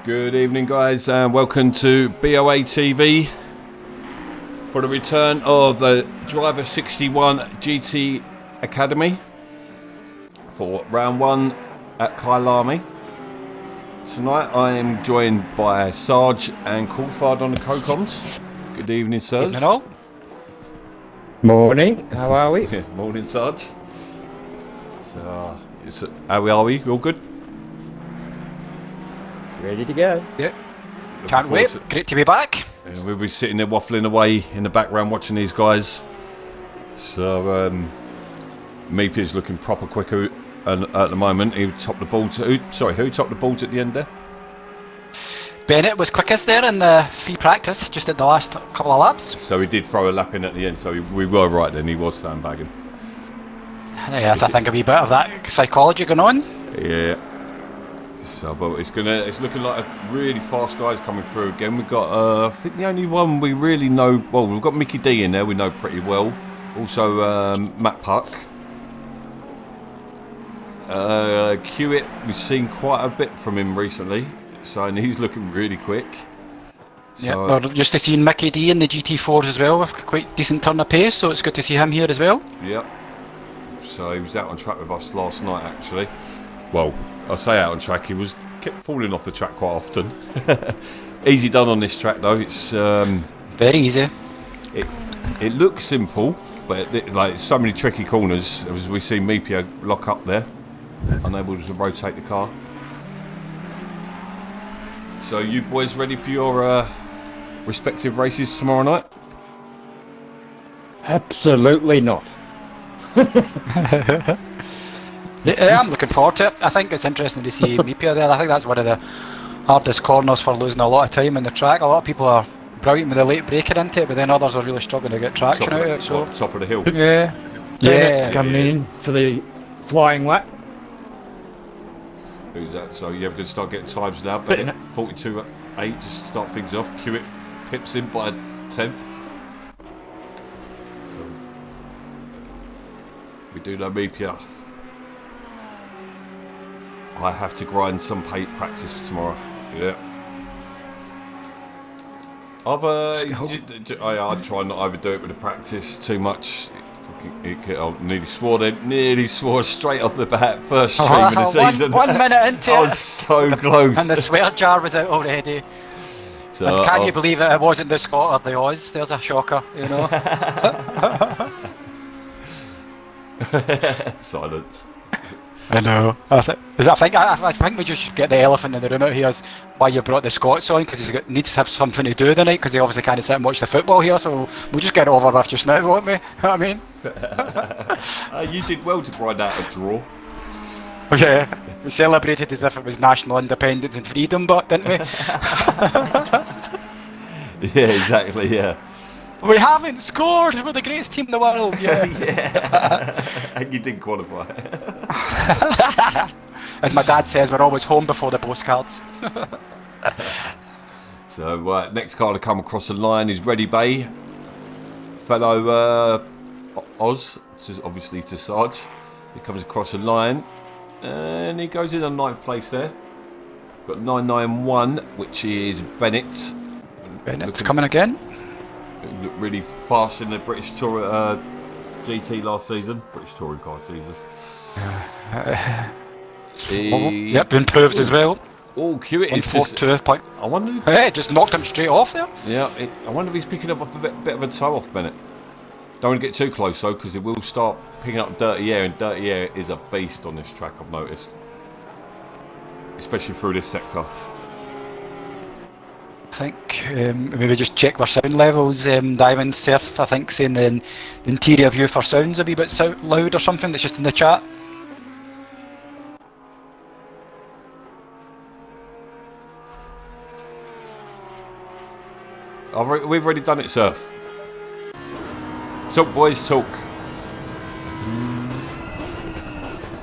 Good evening, guys, and welcome to BoATV for the return of the Driver 61 GT Academy for round one at Kyalami. Tonight I am joined by Sarge and Coulthard on the co-coms. Good evening, sirs. Evening all. Morning, how are we? Yeah, morning, Sarge. So, how are we? All good? Ready to go. Yeah. Can't wait. Great to be back. Yeah, we'll be sitting there waffling away in the background watching these guys. So, Meepy's looking proper quick at the moment. He topped the balls. Who topped the balls at the end there? Bennett was quickest there in the free practice, just at the last couple of laps. So he did throw a lap in at the end, so we were right then. He was sandbagging. Yes, I think a wee bit of that psychology going on. Yeah. So, but it's looking like a really fast guys coming through again. We've got, I think the only one we really know, well, we've got Mickey D in there, we know pretty well. Also, Matt Puck. Hewitt, we've seen quite a bit from him recently, so and he's looking really quick. So, yeah, we're used to seeing Mickey D in the GT4s as well, with quite decent turn of pace, so it's good to see him here as well. Yep. So he was out on track with us last night, actually. Well, I say out on track, he kept falling off the track quite often. Easy done on this track though. It's very easy. It looks simple, but like so many tricky corners. As we see Meepia lock up there, unable to rotate the car. So you boys ready for your respective races tomorrow night? Absolutely not. Yeah, I'm looking forward to it. I think it's interesting to see Meepia there. I think that's one of the hardest corners for losing a lot of time in the track. A lot of people are brilliant with the late braking into it, but then others are really struggling to get traction out of it. So top of the hill. Yeah. Bennett's coming in for the flying lap. Who's that? So you're going to start getting times now. Bennett 42.8 just to start things off. Hewitt pips in by 10th. So we do know Meepia. I have to grind some paid practice for tomorrow. Yeah. I try not to overdo it with the practice too much. I nearly swore straight off the bat, first stream of the season. 1 minute into it. I was so close. And the swear jar was out already. So, and can you believe it wasn't the Scot or the Oz? There's a shocker, you know. Silence. I know. I think we just should get the elephant in the room out here is why you brought the Scots on, because he needs to have something to do tonight, because he obviously can't sit and watch the football here, so we'll just get it over with just now, won't we? You know what I mean? You did well to grind out a draw. Yeah, we celebrated as if it was national independence and freedom, but didn't we? Yeah, exactly, yeah. We haven't scored. We're the greatest team in the world. Yeah. Yeah. And you didn't qualify. As my dad says, we're always home before the postcards. So next car to come across the line is Ready Bay. Fellow Oz, obviously to Sarge. He comes across the line and he goes in on 9th place there. Got 991, which is Bennett. Bennett's coming again. Looked really fast in the British Tour GT last season. British Touring car, Jesus. Yep, improves as well. Oh, Hewitt is just... point. I wonder... Hey, just knocked him straight off there. Yeah, I wonder if he's picking up a bit of a toe off Bennett. Don't want to get too close though, because it will start picking up dirty air, and dirty air is a beast on this track, I've noticed. Especially through this sector. I think maybe just check our sound levels. Diamond Surf, I think, saying the interior view for sound's a wee bit loud or something. That's just in the chat. We've already done it, Surf. Talk, boys, talk.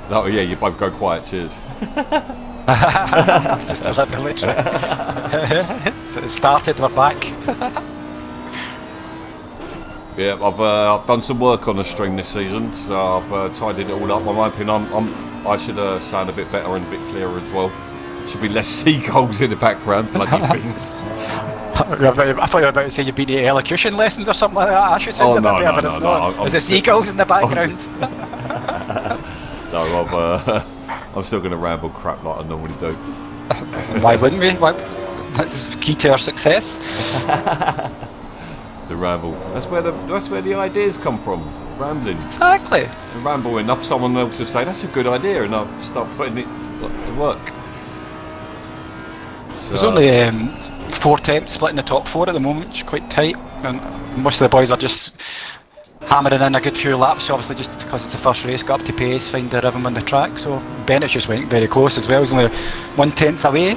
Oh yeah, you both go quiet. Cheers. Just a little bit. So it started, we're back. Yeah, I've done some work on the stream this season, so I've tidied it all up. I'm hoping I should sound a bit better and a bit clearer as well. Should be less seagulls in the background, bloody things. I thought you were about to say you've been to elocution lessons or something like that. I should say Oh, that no, there, no, but no, it's no, not. I'm Is it still- seagulls in the background? No, I'm still going to ramble crap like I normally do. Why wouldn't we? That's key to our success. The ramble. That's where the ideas come from. Rambling. Exactly. I ramble enough, someone else will say that's a good idea, and I'll start putting it to work. So, There's only 4 temps split in the top 4 at the moment, which is quite tight, and most of the boys are just hammering in a good few laps, obviously just because it's the first race, got up to pace, find the rhythm on the track. So Bennett just went very close as well, he's only 1/10 away.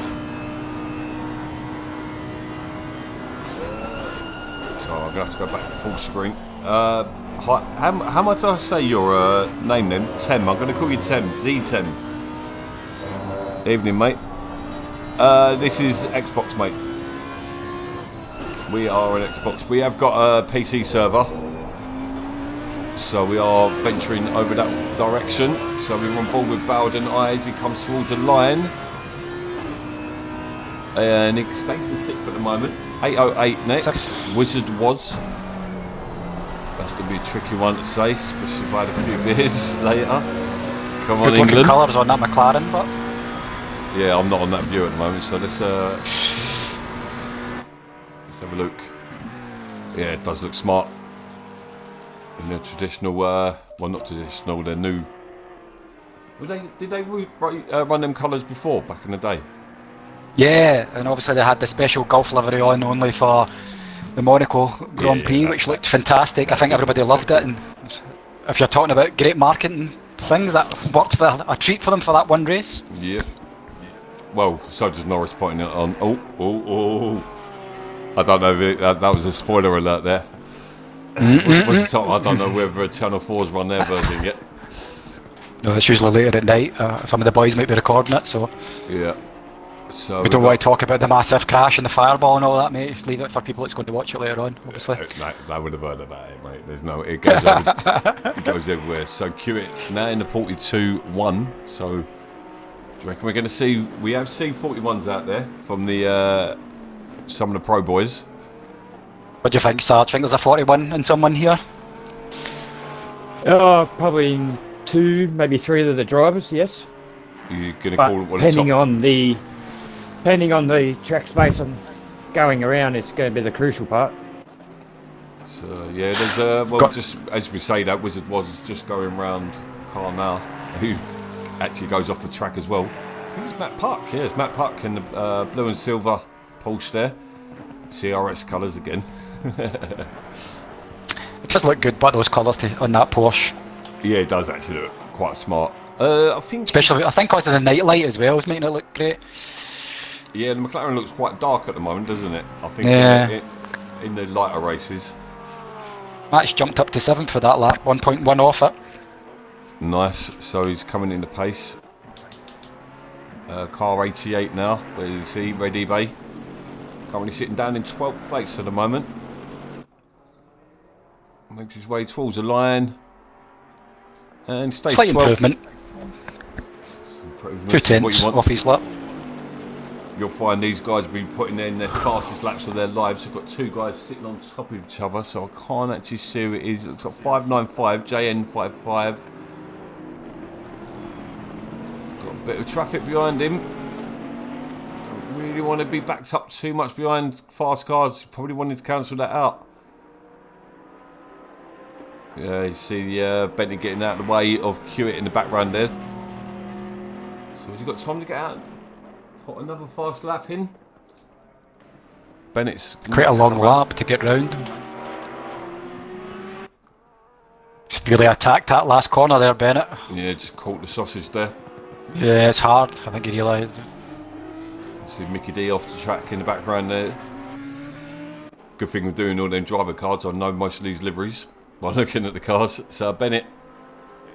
So I'm going to have to go back to full screen. How much did I say your name then? Tem. I'm going to call you Tem. Z10. Evening, mate. This is Xbox, mate. We are an Xbox. We have got a PC server, so we are venturing over that direction. So we're on board with Bowden as he comes towards the line. Nick stays in 6th at the moment. 808 next. Wizard was. That's going to be a tricky one to say, especially if I had a few beers later. Come on, Good looking England. colours on that McLaren, but Yeah, I'm not on that view at the moment, so let's have a look. Yeah, it does look smart. In the traditional, well, not traditional, they're new. Did they run them colours before, back in the day? yeah, and obviously they had the special Gulf livery on only for the Monaco Grand Prix, which looked fantastic. I think everybody loved it, and if you're talking about great marketing things, that worked for a treat for them for that one race. Yeah. Well, so does Norris pointing it on. Oh. I don't know if that was a spoiler alert there. I don't know whether Channel 4's run their version yet. No, it's usually later at night. Some of the boys might be recording it, so Yeah. So we don't want to talk about the massive crash and the fireball and all that, mate. Just leave it for people that's going to watch it later on, obviously. That would have heard about it, mate. There's no, it goes it goes everywhere. So Hewitt now in the 42-1. So do you reckon we're going to see? We have seen 41s out there from the some of the pro boys. What do you think, Sarge? Think there's a 41 in someone here? Probably 2, maybe 3 of the drivers, yes. You're going to But call it one depending on the track space and going around, it's going to be the crucial part. So yeah, there's just as we say that, Wizard was just going round car now, who actually goes off the track as well. I think it's Matt Park. Yeah, it's Matt Park in the blue and silver Porsche there. CRS colours again. It does look good, but those colours on that Porsche. Yeah, it does actually look quite smart. I think Especially, I think because of the night light as well is making it look great. yeah, the McLaren looks quite dark at the moment, doesn't it? I think Yeah. in the lighter races. Matt's jumped up to 7th for that lap, 1.1 off it. Nice. So he's coming into pace. Car 88 now. Where is he? Ready Bay. Currently sitting down in 12th place at the moment. Makes his way towards the line. And stays Slight 12th. improvement. 2 tenths off his lap. You'll find these guys have been putting in their fastest laps of their lives. We've got 2 guys sitting on top of each other, so I can't actually see who it is. It looks like 595, JN55. Got a bit of traffic behind him. Don't really want to be backed up too much behind fast cars. Probably wanted to cancel that out. Yeah, you see Bentley getting out of the way of Hewitt in the background there. So has he got time to get out? Put another fast lap in. Bennett's Quite a long lap to get round. Just really attacked that last corner there, Bennett. Yeah, just caught the sausage there. Yeah, it's hard. I think he realised. See Mickey D off the track in the background there. Good thing we're doing all them driver cards. I know most of these liveries by looking at the cars. So Bennett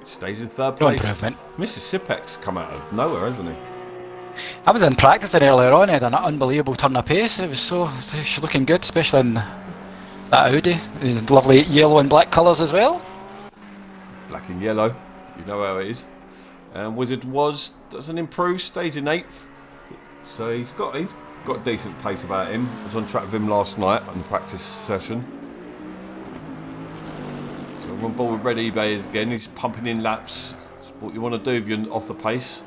stays in 3rd No place. improvement. Mr. Sipek's come out of nowhere, hasn't he? I was in practice earlier on, he had an unbelievable turn of pace. It was looking good, especially in that Audi. His lovely yellow and black colours as well. Black and yellow. You know how it is. And Wizard doesn't improve, stays in 8th. So he's got a decent pace about him. I was on track with him last night on the practice session. So we're on board with Red eBay again. He's pumping in laps. That's what you want to do if you're off the pace.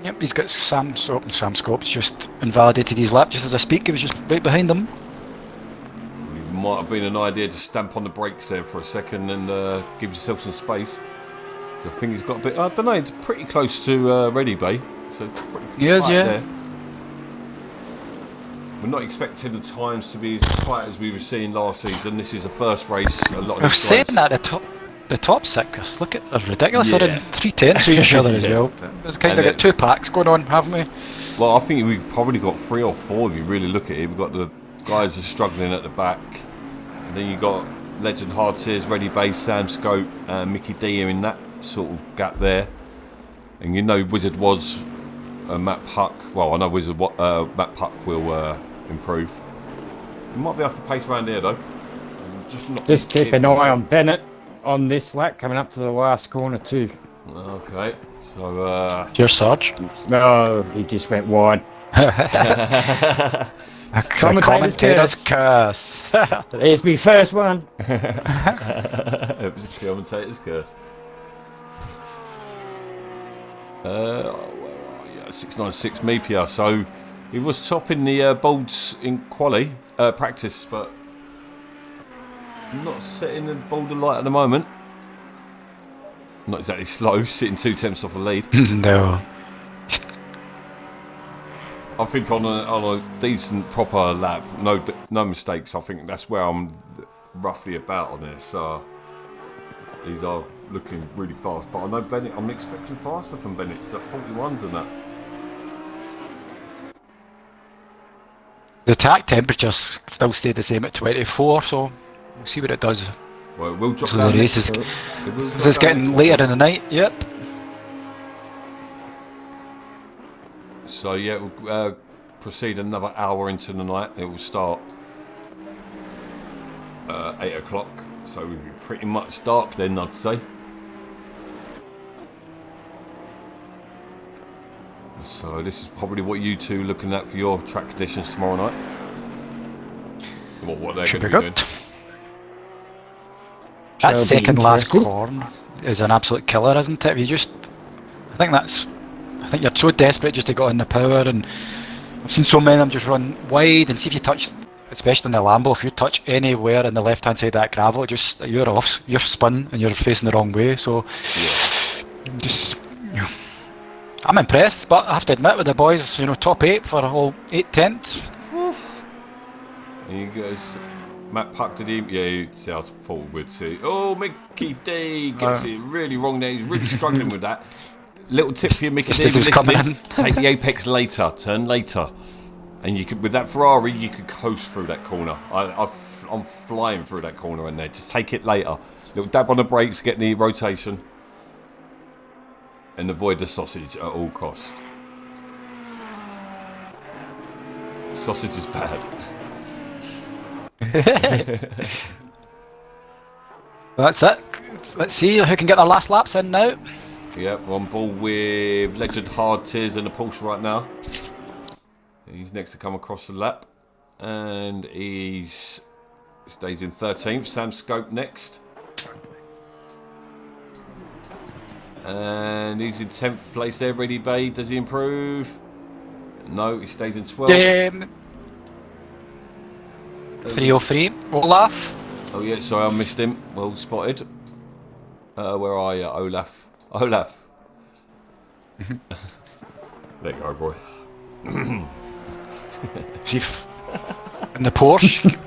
Yep, he's got Sam Scope's just invalidated his lap just as I speak. He was just right behind him. It might have been an idea to stamp on the brakes there for a second and give yourself some space. I think he's got a bit. I don't know. It's pretty close to Red eBay. So pretty Yes, tight yeah. There. We're not expecting the times to be as tight as we were seeing last season. This is the first race. A lot of I've these said guys- that the top six. Look at they're ridiculous. Yeah. They're in 3/10 of each other as Yeah. well. We've kind of And got 2 packs going on, haven't we? Well, I think we've probably got 3 or 4 if you really look at it. We've got the guys who are struggling at the back. And then you've got Legend Hard Tears, Ready Base, Sam Scope, Mickey D are in that sort of gap there. And you know Wizard was Matt Puck. Well, I know Matt Puck will improve. He might be off the pace around here though. Just keep an eye on Bennett on this lap coming up to the last corner too. Okay, so Your Sarge. No, he just went wide. Commentators curse. There's me first one. it was a commentator's curse. Where are you? 696 Mepia. So he was top in the bolds in quali practice, but not setting the boulder light at the moment. Not exactly slow, sitting 2/10 off the lead. No. I think on a decent proper lap, no mistakes. I think that's where I'm roughly about on this. These are looking really fast, but I know Bennett. I'm expecting faster from Bennett. It's at 41s and that. The track temperatures still stay the same at 24, so we'll see what it does. Well, we'll drop So down the race next- is it will drop because it's down getting next later in the night. Yep. So yeah, we'll proceed another hour into the night. It will start 8 o'clock, so we'll be pretty much dark then, I'd say. So this is probably what you two looking at for your track conditions tomorrow night. Well, what they're Should going be to be good. doing. That Shall be second last interesting. corner is an absolute killer, isn't it? I think you're so desperate just to get on the power, and I've seen so many of them just run wide, and see if you touch, especially in the Lambo, if you touch anywhere in the left hand side of that gravel, you're off, you're spun and you're facing the wrong way. So I'm impressed, but I have to admit with the boys, top 8 for all 8/10. And you guys, Matt Puck did him. Yeah, I thought we'd see. Oh, Mickey D gets it really wrong there. He's really struggling with that. Little tip for you, Mickey Just D. as he's listening, coming in. take the apex later, turn later, and you could with that Ferrari you could coast through that corner. I'm flying through that corner in there. Just take it later. Little dab on the brakes, get the rotation, and avoid the sausage at all costs. Sausage is bad. That's it. Let's see who can get their last laps in now. Yep, we're on ball with Legend Hard Tears in the Porsche right now. He's next to come across the lap. And he stays in 13th. Sam Scope next. And he's in 10th place there. Ready Bay. Does he improve? No, he stays in 12th. 303. Olaf. Oh yeah, sorry, I missed him. Well spotted. Where are you, Olaf? Olaf. There you go, boy. See if in the Porsche.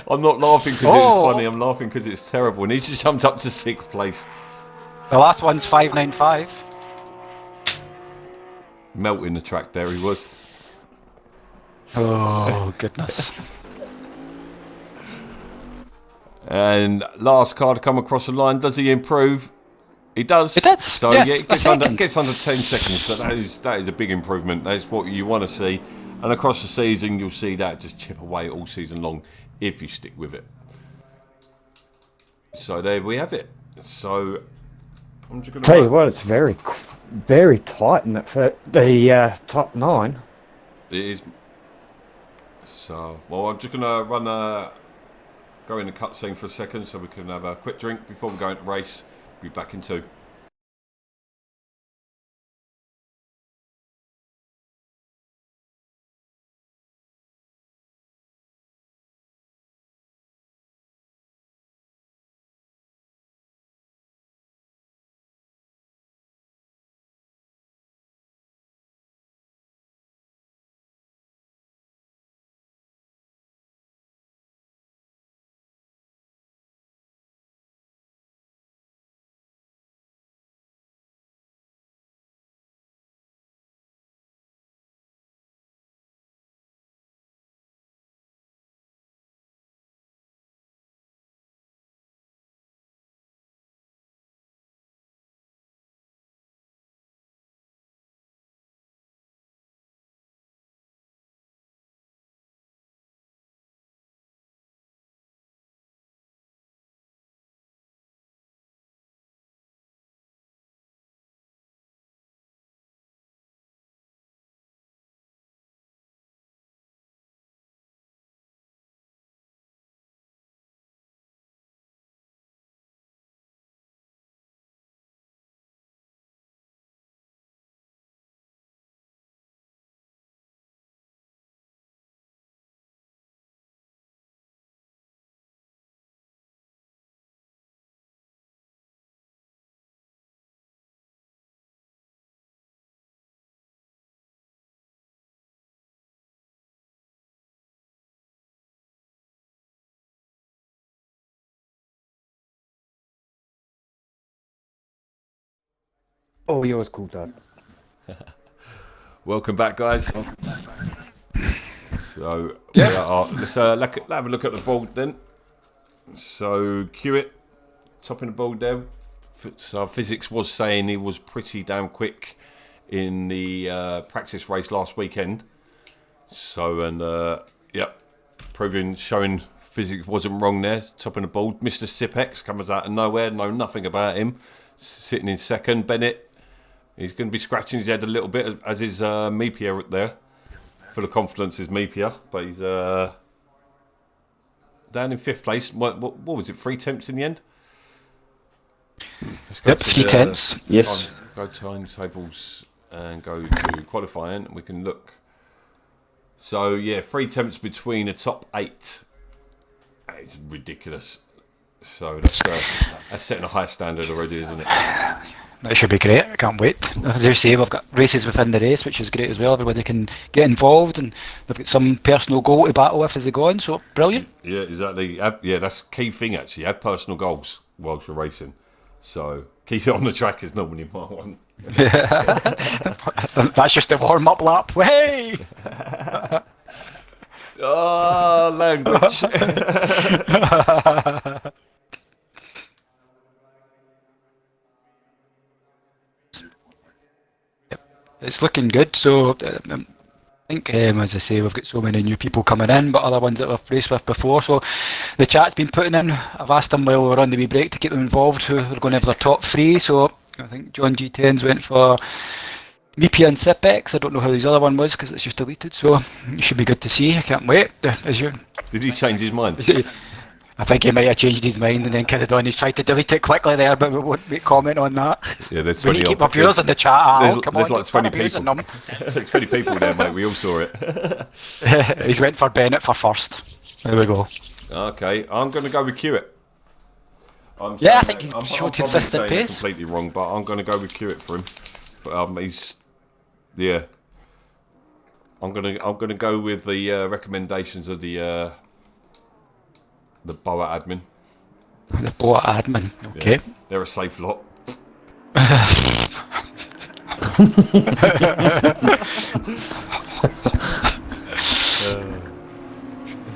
I'm not laughing because Oh. it's funny. I'm laughing because it's terrible. And he's just jumped up to 6th place. The last one's 595. Melting the track there he was. Oh goodness. And last car to come across the line. Does he improve? He does. He does, So yes, yeah, a it gets under second. 10 seconds. So that is a big improvement. That's what you want to see. And across the season, you'll see that just chip away all season long if you stick with it. So there we have it. So I'm just going to Tell you what, it's very very tight in the top 9. It is. So, well, I'm just gonna go in the cutscene for a second, so we can have a quick drink before we go into race. Be back in 2. All yours, cool dad. Welcome back, guys. So, let's have a look at the board then. So, cue it. Topping the board there. So, physics was saying he was pretty damn quick in the practice race last weekend. So, and showing physics wasn't wrong there. Topping the board. Mr. Sipex comes out of nowhere. Know nothing about him. Sitting in second. Bennett. He's going to be scratching his head a little bit, as is Mepia there. Full of confidence is Mepia, but he's down in 5th place. What was it, 3 attempts in the end? Yep, 3 attempts. Yes. Go timetables and go to qualifying, and we can look. So, yeah, 3 attempts between the top 8. It's ridiculous. So that's setting a high standard already, isn't it? That should be great. I can't wait. As you say, we've got races within the race, which is great as well. Everybody can get involved, and they've got some personal goal to battle with as they go on. So brilliant. Yeah, exactly. Yeah, that's the key thing actually. Have personal goals whilst you're racing. So keep it on the track is normally my one. That's just a warm-up lap. Hey! Oh, language. It's looking good, so I think, as I say, we've got so many new people coming in, but other ones that we've raced with before, so the chat's been putting in. I've asked them while we were on the wee break to keep them involved, who are going to have their top 3, so I think John G10's went for Mepia and Sipex. I don't know how his other one was, because it's just deleted, so it should be good to see. I can't wait. Did he change his mind? I think he might have changed his mind and then carried on. He's tried to delete it quickly there, but we won't make comment on that. Yeah, there's 20 we need to keep our viewers in the chat, Al. Come on, like 20 people. There's 20 people there, mate. We all saw it. He's went for Bennett for first. There we go. Okay, I'm going to go with Kiewit. I think he's showed consistent pace. Completely wrong, but I'm going to go with Kiewit for him. I'm going to go with the recommendations of the BoA admin. The BoA admin, okay. Yeah, they're a safe lot.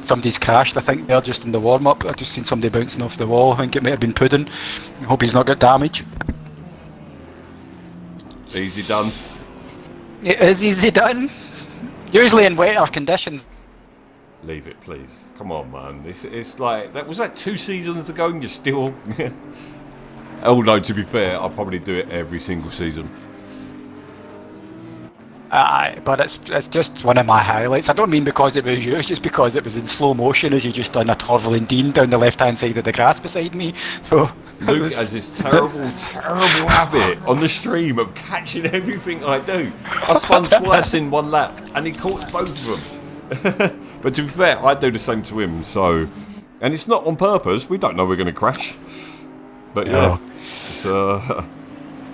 Somebody's crashed, I think, there just in the warm-up. I've just seen somebody bouncing off the wall. I think it might have been Puddin. I hope he's not got damage. Easy done. It is easy done. Usually in wetter conditions. Leave it, please. Come on, man. It's like that was like 2 seasons ago, and you're still. Although to be fair, I'll probably do it every single season. But it's just one of my highlights. I don't mean because it was you, it's just because it was in slow motion as you just done a Torvalendine down the left-hand side of the grass beside me. So Luke has this terrible habit on the stream of catching everything I do. I spun twice in one lap, and he caught both of them. But to be fair, I do the same to him. So, and it's not on purpose. We don't know we're going to crash. But yeah, it's,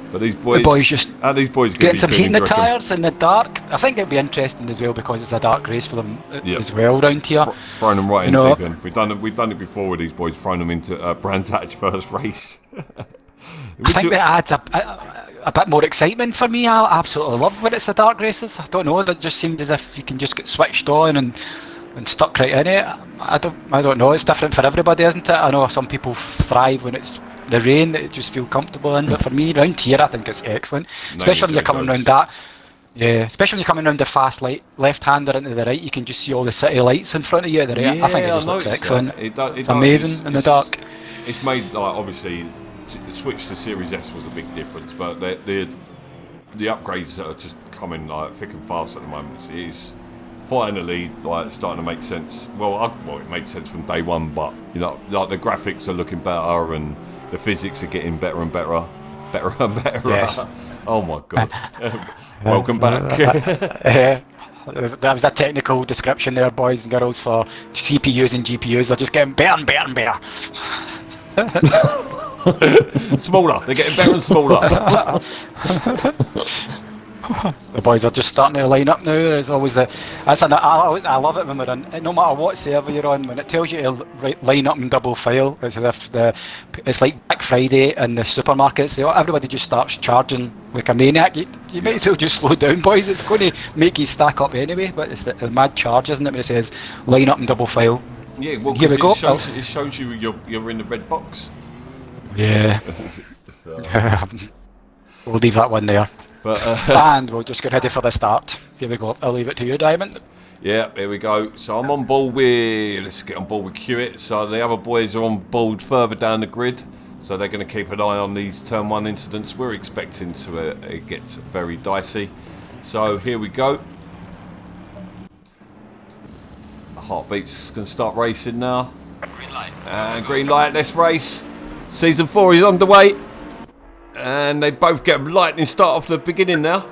but these boys just these boys get some heat in the tyres in the dark. I think it'd be interesting as well because it's a dark race for them as well round here. Throwing them right in the deep end. We've done it before with these boys, throwing them into Brands Hatch first race. I think that adds a bit more excitement for me. I absolutely love when it's the dark races. I don't know, that just seems as if you can just get switched on and stuck right in it. I don't know. It's different for everybody, isn't it? I know some people thrive when it's the rain that it just feel comfortable in, but for me round here I think it's excellent, especially when you're coming around that. Yeah, especially when you're coming around the fast left-hander into the right, you can just see all the city lights in front of you. I think it just looks excellent. It's amazing in the dark. It's made, like, obviously the switch to Series S was a big difference, but the upgrades that are just coming like thick and fast at the moment is finally like starting to make sense. Well, it made sense from day one, but you know, like the graphics are looking better and the physics are getting better and better. Yes. Oh my god! Welcome back. That was a technical description there, boys and girls, for CPUs and GPUs. They're just getting better and better and better. Smaller. They're getting better and smaller. The boys are just starting to line up now. There's always I love it when we're in, no matter what server you're on, when it tells you to line up in double file. It's as if it's like Black Friday in the supermarkets. Everybody just starts charging like a maniac. You might as well just slow down, boys. It's going to make you stack up anyway. But it's the mad charge, isn't it? When it says line up in double file. Yeah, well, here we go. It shows you you're in the red box. Yeah. We'll leave that one there. But, and we'll just get ready for the start. Here we go. I'll leave it to you, Diamond. Yeah, here we go. So I'm on board with... Let's get on board with Hewitt. So the other boys are on board further down the grid. So they're going to keep an eye on these Turn 1 incidents. We're expecting to get very dicey. So here we go. The heartbeats can start racing now. Green light. And green light, let's race. Season 4 is underway. And they both get a lightning start off the beginning now.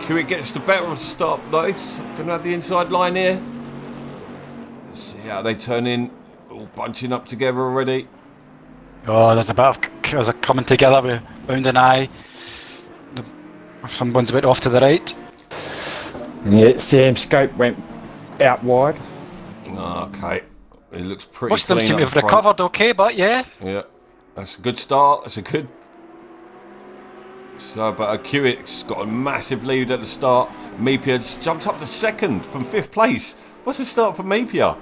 Hewitt gets the better of the start, nice. Gonna have the inside line here. Let's see how they turn in. All bunching up together already. Oh, there's a coming together with Bound and I. Someone's a bit off to the right. Yeah, Sam Scope went out wide. Okay. It looks pretty Most of them clean seem to have front. recovered okay, but yeah. Yeah. That's a good start. That's a good... So, but Hewitt's got a massive lead at the start. Meepier jumps up to second from 5th place. What's the start for Meepier?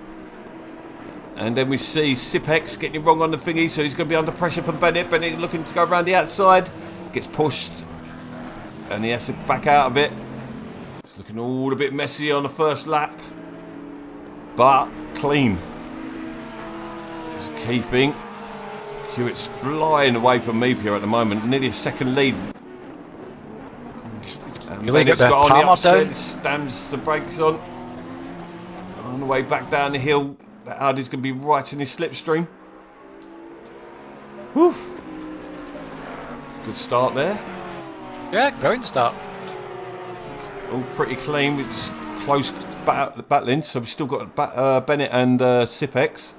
And then we see Sipex getting it wrong on the thingy, so he's going to be under pressure from Bennett. Bennett looking to go around the outside. Gets pushed. And he has to back out of it. It's looking all a bit messy on the first lap. But clean. It's a key thing. Hewitt's flying away from Meepier at the moment, nearly a second lead. And Bennett's got on the upset, stamps the brakes on. On the way back down the hill, that Audi's going to be right in his slipstream. Whew. Good start there. Yeah, brilliant start. All pretty clean with close battling, so we've still got Bennett and Sipex.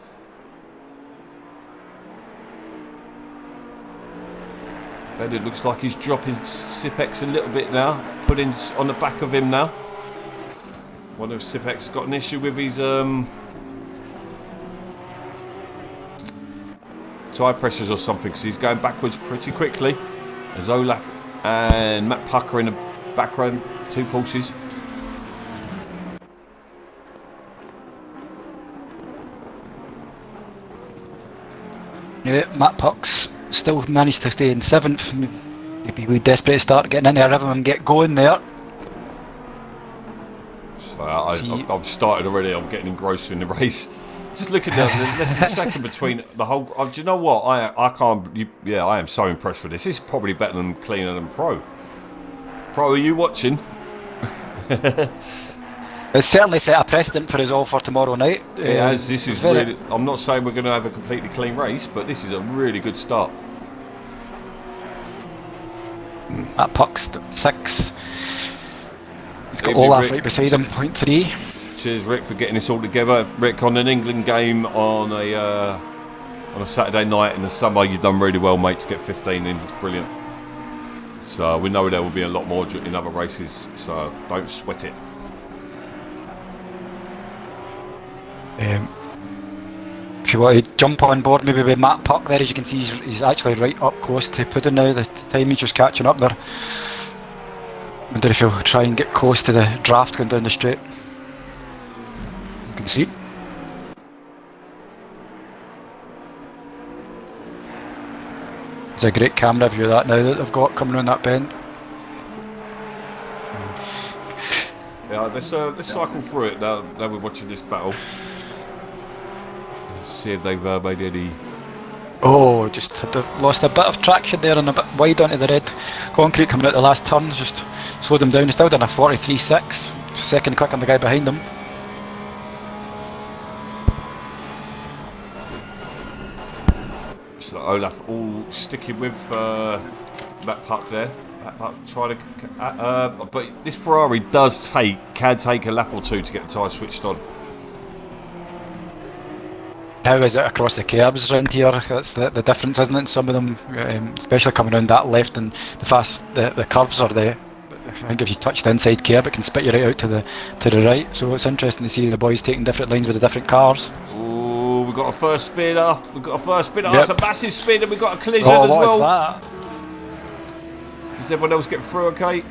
Bennett looks like he's dropping Sipex a little bit now. Putting on the back of him now. One of Sipex has got an issue with his tyre pressures or something, because he's going backwards pretty quickly. There's Olaf and Matt Pucker in the background, 2 Porsches. Yeah, Matt Puck's still managed to stay in 7th. Maybe we're desperate to start getting in there and get going there. So I've started already. I'm getting engrossed in the race. Just looking at less than a second between the whole. Do you know what? I can't. I am so impressed with this. This is probably better than cleaner than pro. Bro, are you watching? It's certainly set a precedent for us all for tomorrow night. It has. This is really. I'm not saying we're going to have a completely clean race, but this is a really good start. That puck's 6. He's got Evening, Olaf Rick. right beside him, 0.3. Cheers, Rick, for getting this all together. Rick, on an England game on a Saturday night in the summer, you've done really well, mate. To get 15 in, it's brilliant. So we know there will be a lot more in other races, so don't sweat it. If you want to jump on board maybe with Matt Puck there, as you can see he's actually right up close to Puddin now, the time he's just catching up there. Wonder if he'll try and get close to the draft going down the straight. You can see. It's a great camera view of that now that they've got coming around that bend. Yeah, let's cycle through it now we're watching this battle. See if they've made any. Oh, just lost a bit of traction there and a bit wide onto the red concrete coming out the last turns, just slowed him down. He's still done a 43.6, second quick on the guy behind him. So Olaf all sticking with that puck there. That puck trying to, but this Ferrari can take a lap or two to get the tyre switched on. How is it across the curbs around here? That's the difference, isn't it? Some of them, especially coming around that left and the curves are there. I think if you touch the inside curb, it can spit you right out to the right. So it's interesting to see the boys taking different lines with the different cars. Oh, we've got a first spinner. Yep. That's a massive spin, and we've got a collision as well. What is that? Does everyone else get through okay?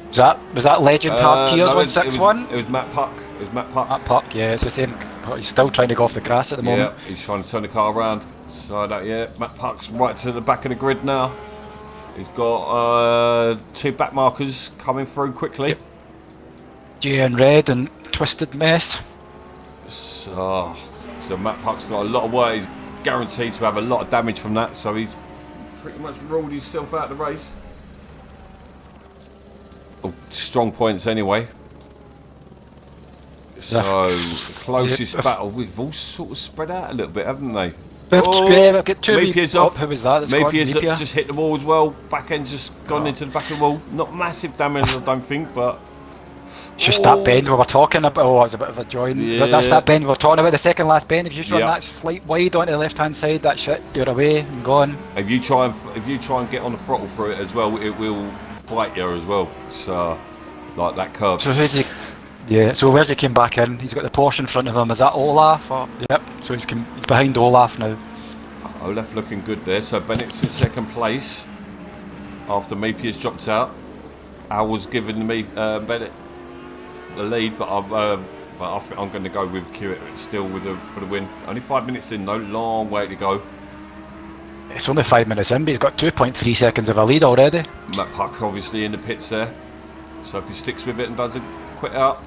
Was that Legend Hard Tears 161? It was Matt Puck. Matt Puck, yeah, it's the same. He's still trying to go off the grass at the moment. Yeah, he's trying to turn the car around. So Matt Puck's right to the back of the grid now. He's got 2 back markers coming through quickly. Yep. J and Red and Twisted Mess. So Matt Puck's got a lot of work. He's guaranteed to have a lot of damage from that. So he's pretty much ruled himself out of the race. Oh, strong points anyway. So the closest battle, we've all sort of spread out a little bit, haven't they? I've got 2 Mapier's off. Who was that? Mapier's just hit the wall as well. Back end's just gone into the back of the wall. Not massive damage, I don't think, but it's just that bend we were talking about. Oh, it's a bit of a join. Yeah. But that's that bend we were talking about, the second last bend. If you just run that slight wide onto the left hand side, that shit, you're away and gone. If you try and get on the throttle through it as well, it will bite you as well. So like that curve. So who's he? Yeah, so where's he came back in? He's got the Porsche in front of him. Is that Olaf? Yep, so he's behind Olaf now. Olaf looking good there. So Bennett's in second place after Mapier's dropped out. Al was giving me Bennett the lead, but I think I'm going to go with Kiewit still for the win. Only 5 minutes in though, long way to go. It's only 5 minutes in, but he's got 2.3 seconds of a lead already. Matt Puck obviously in the pits there. So if he sticks with it and doesn't quit out.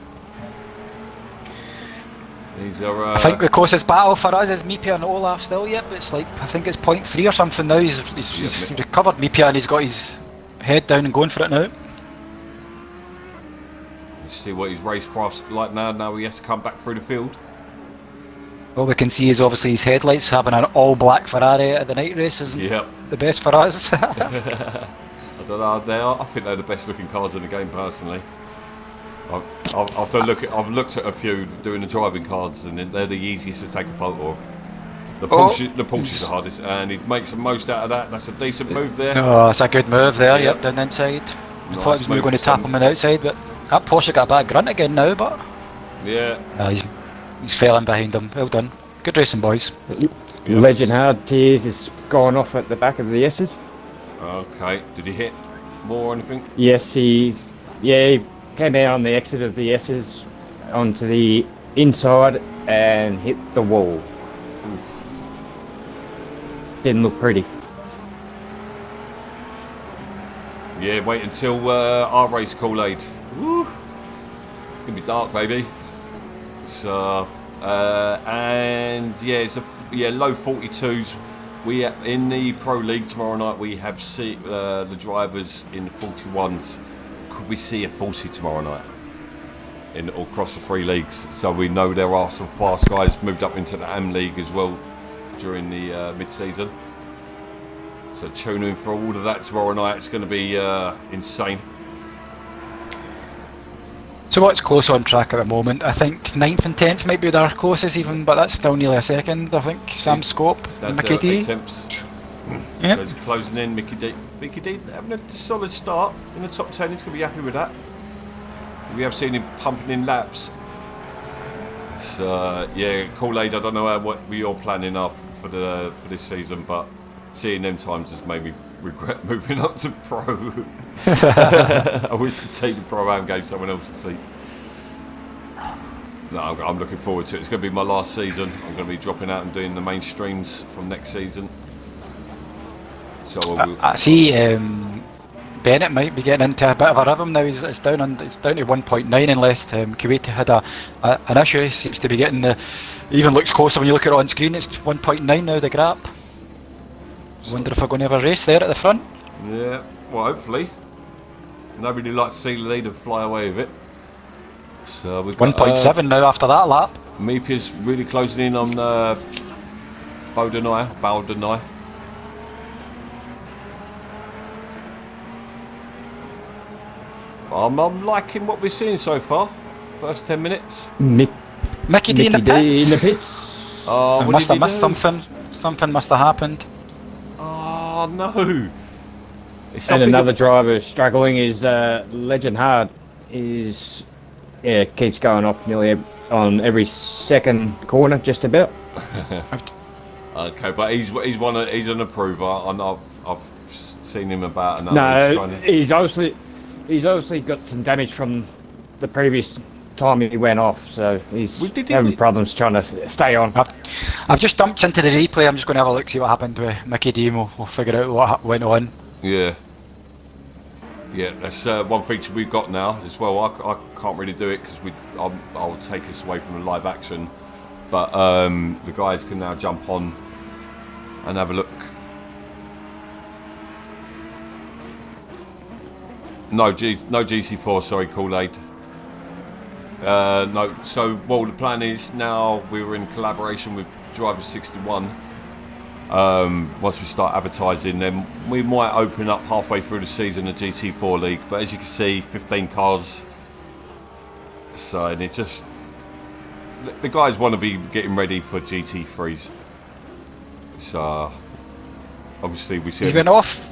These are, I think the closest battle for us is Meepier and Olaf still yet, but it's like, I think it's 0.3 or something now. He's recovered Meepier and he's got his head down and going for it now. Let's see what his racecraft's like now. Now he has to come back through the field. All we can see is obviously his headlights. Having an all black Ferrari at the night race isn't the best for us. I don't know. I think they're the best looking cars in the game personally. I've looked at a few doing the driving cards, and they're the easiest to take a photo of. The Porsche's the hardest, and he makes the most out of that. That's a decent move there. Oh, that's a good move there. Yep, down the inside. I thought he was maybe going to tap him on the outside, but that Porsche got a bad grunt again now. But he's failing behind him. Well done. Good racing, boys. Legend Hard Tears is gone off at the back of the S's. Okay. Did he hit more or anything? Yes, he came out on the exit of the S's onto the inside and hit the wall. Oof. Didn't look pretty. Yeah, wait until our race Kool-Aid. Woo! It's gonna be dark, baby. So, and it's low 42s We in the Pro League tomorrow night. We have the drivers in the 41s. Could we see a 40 tomorrow night all across the 3 leagues? So we know there are some fast guys moved up into the AM League as well during the mid-season. So tune in for all of that tomorrow night. It's going to be insane. So what's close on track at the moment? I think 9th and 10th might be our closest even, but that's still nearly a second. I think Sam Scope and Mickey D. 8 temps. Yep. So it's closing in. Mickey D having a solid start in the top 10. He's going to be happy with that. We have seen him pumping in laps. So yeah, Kool-Aid, I don't know what you're planning up for this season, but seeing them times has made me regret moving up to Pro. I wish to take the Pro and gave someone else a seat. No, I'm looking forward to it. It's going to be my last season. I'm going to be dropping out and doing the main streams from next season. So I see Bennett might be getting into a bit of a rhythm now. It's down to 1.9 unless Kuwait had an issue. He seems to be getting even looks closer when you look at it on screen. It's 1.9 now, the gap. Wonder if we're going to have a race there at the front. Yeah, well, hopefully. Nobody likes to see the leader fly away with it. So we've got 1.7 now after that lap. Meepia's really closing in on BoA. I'm liking what we're seeing so far. First 10 minutes. Mickey D in the pits. Oh, must have missed something. Something must have happened. Oh no! And another driver struggling is Legend Hard. Keeps going off nearly on every second corner, just about. Okay, but he's an approver. I've seen him about. No, he's obviously got some damage from the previous time he went off, so he's having problems trying to stay on. I've just dumped into the replay. I'm just going to have a look, see what happened with Mickey D. We'll figure out what went on. Yeah, that's one feature we've got now as well. I can't really do it because I'll take us away from the live action, but the guys can now jump on and have a look. No GC4, sorry, Kool-Aid. No, so the plan is now we were in collaboration with Driver 61. Once we start advertising, then we might open up halfway through the season a GT4 league. But as you can see, 15 cars. So and it just the guys want to be getting ready for GT3s. So obviously we see. He's went off.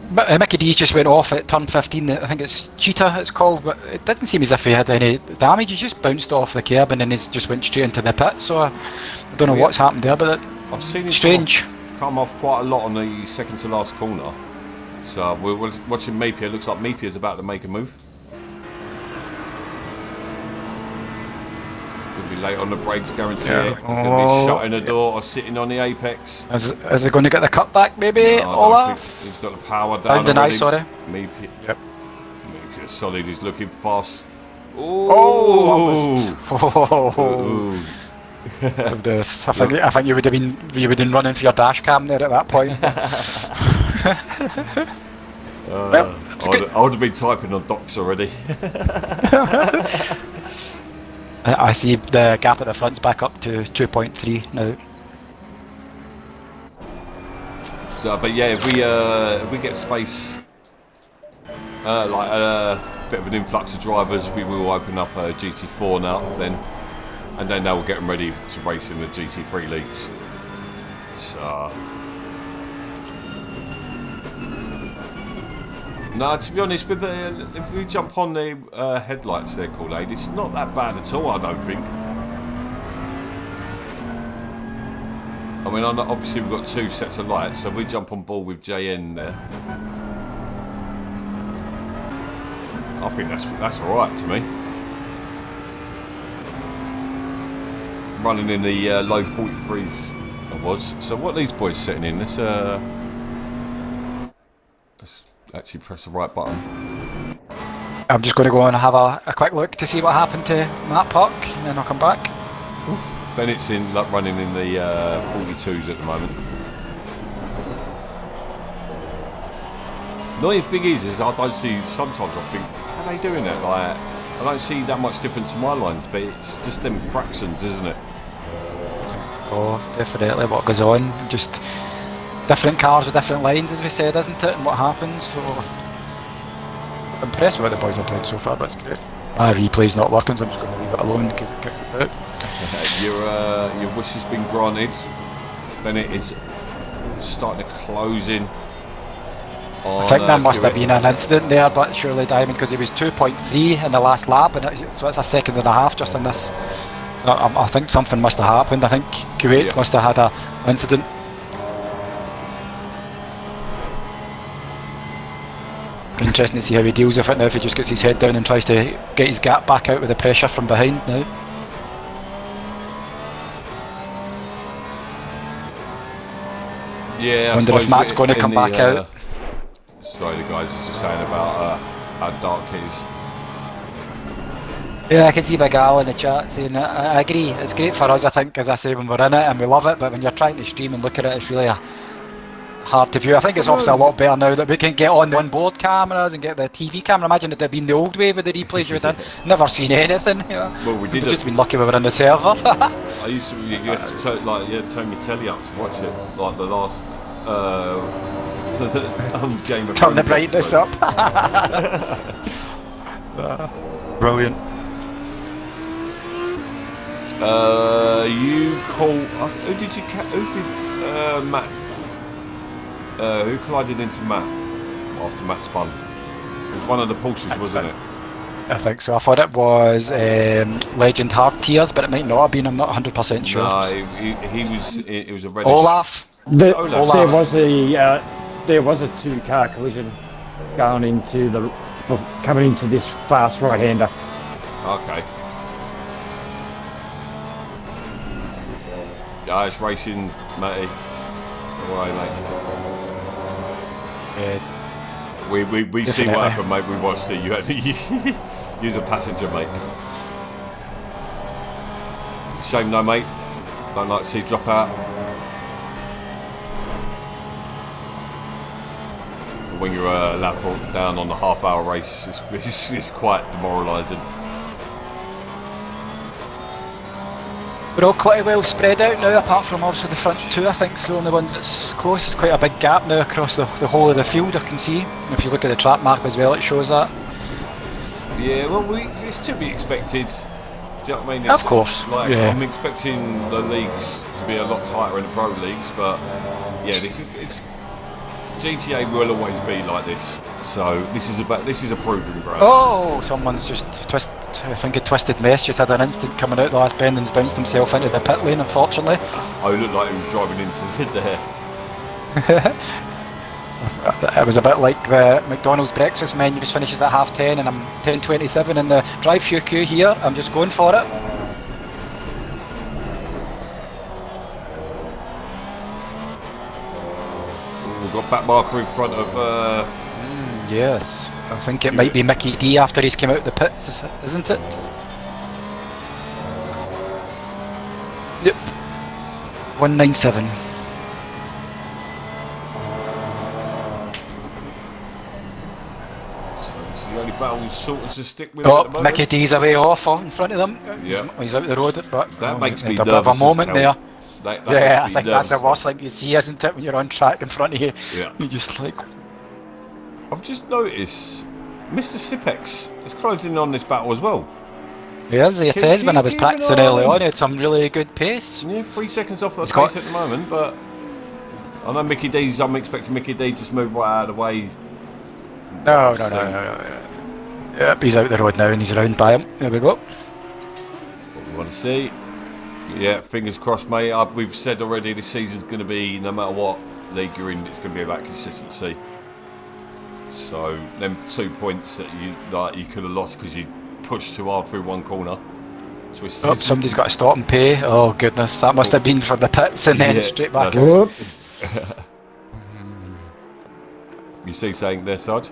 Mickey D just went off at turn 15. I think it's Cheetah it's called, but it didn't seem as if he had any damage. He just bounced off the curb and then he just went straight into the pit. So I don't know what's happened there, but I've seen it strange. Come off quite a lot on the second to last corner. So we're watching Meepia. It looks like Meepia's about to make a move. Could be late on the brakes, guarantee it. He's going to be shutting the door or sitting on the apex. Is he going to get the cutback, maybe? No, Olaf? He's got the power down. Sorry. Meepia. Yep. Meepia's solid. He's looking fast. Oh! I think you would have been running for your dash cam there at that point. Well, I would have been typing on docs already. I see the gap at the front's back up to 2.3 now. So, but yeah, if we get space, like a bit of an influx of drivers, we will open up a GT4 now. And then they'll get them ready to race in the GT3 leagues. So, no, to be honest, with if we jump on the headlights there, Kool-Aid, it's not that bad at all, I don't think. I mean, obviously we've got 2 sets of lights, so if we jump on board with JN there, I think that's all right to me. Running in the low 43s I was. So what are these boys sitting in? Let's actually press the right button. I'm just going to go and have a quick look to see what happened to Matt Puck, and then I'll come back. Bennett's running in the 42s at the moment. Annoying thing is I don't see. Sometimes I think, how are they doing that? Like, I don't see that much difference to my lines, but it's just them fractions, isn't it? Oh, definitely what goes on. Just different cars with different lines, as we said, isn't it? And what happens. So impressed with what the boys are doing so far, but it's great. My replay's not working, so I'm just going to leave it alone because it kicks it out. Your wish has been granted. Bennett is starting to close in. I think there must have been an incident there, but surely Diamond, because he was 2.3 in the last lap, and so it's a second and a half just in this. So I think something must have happened. I think Kuwait must have had an incident. Interesting to see how he deals with it now, if he just gets his head down and tries to get his gap back out with the pressure from behind now. Yeah, I wonder if Matt's going to come back out. Sorry, the guys are just saying about how dark it is. Yeah, I can see Big Al in the chat saying that. I agree, it's great for us, I think, as I say, when we're in it and we love it, but when you're trying to stream and look at it, it's really hard to view. I think it's obviously a lot better now that we can get on the onboard cameras and get the TV camera. Imagine it had been the old way with the replays you've done. Never seen anything. You know? Well, we did. We've just been lucky we were in the server. I used to. You had to turn my telly up to watch it, like the last Game of Turn the Thrones brightness episode. up. Brilliant. You call. Who did you? Who did Matt? Who collided into Matt after Matt spun? It was one of the Porsches, wasn't it? I think so. I thought it was Legend Hard Tears, but it might not have been. I'm not 100% sure. No, he was. It was a reddish. Olaf. Olaf. There was a two-car collision coming into this fast right-hander. Okay. Yeah, it's racing, matey. Alright, mate. We see what happened, mate. We watched it. You had you was a passenger, mate. Shame, no, mate. Don't like to see drop out. But when you're a lap down on the half-hour race, it's quite demoralising. We're all quite well spread out now, apart from obviously the front two. I think it's the only ones that's close. It's quite a big gap now across the whole of the field, I can see. And if you look at the track map as well, it shows that. Yeah, well, it's to be expected. Do you know what I mean? Of course. Like, yeah. I'm expecting the leagues to be a lot tighter in the pro leagues, but yeah, it's GTA will always be like this. So this is a proving ground. Oh, someone's just twisted mesh. Just had an instant coming out the last bend and bounced himself into the pit lane, unfortunately. Oh, it looked like he was driving into there. It was a bit like the McDonald's breakfast menu just finishes at 10:30 and I'm 10:27 in the drive-through queue here. I'm just going for it. We've got back marker in front of. Yes, I think it might be Mickey D after he's come out the pits, isn't it? Yep. 197. The only battle he's sort of to stick with at the moment. Mickey D's away off in front of them. Yeah. He's out the road, but that makes me a bit of a nervous moment there. That I think that's the worst thing you see, isn't it, when you're on track in front of you? Yeah. You're just like... I've just noticed Mr. Sipex is closing on this battle as well. Yes, it is. When I was practicing early on, he had some really good pace. Yeah, 3 seconds off the pace at the moment, but I know Mickey D's. I'm expecting Mickey D to just move right out of the way. No. Yep, he's out the road now and he's around by him. There we go. What we want to see. Yeah, fingers crossed, mate. We've said already this season's going to be, no matter what league you're in, it's going to be about consistency. So, them 2 points that you could have lost because you pushed too hard through one corner. Oh, somebody's got to stop and pay. Oh goodness, that must have been for the pits and then straight back. You see something there, Sarge?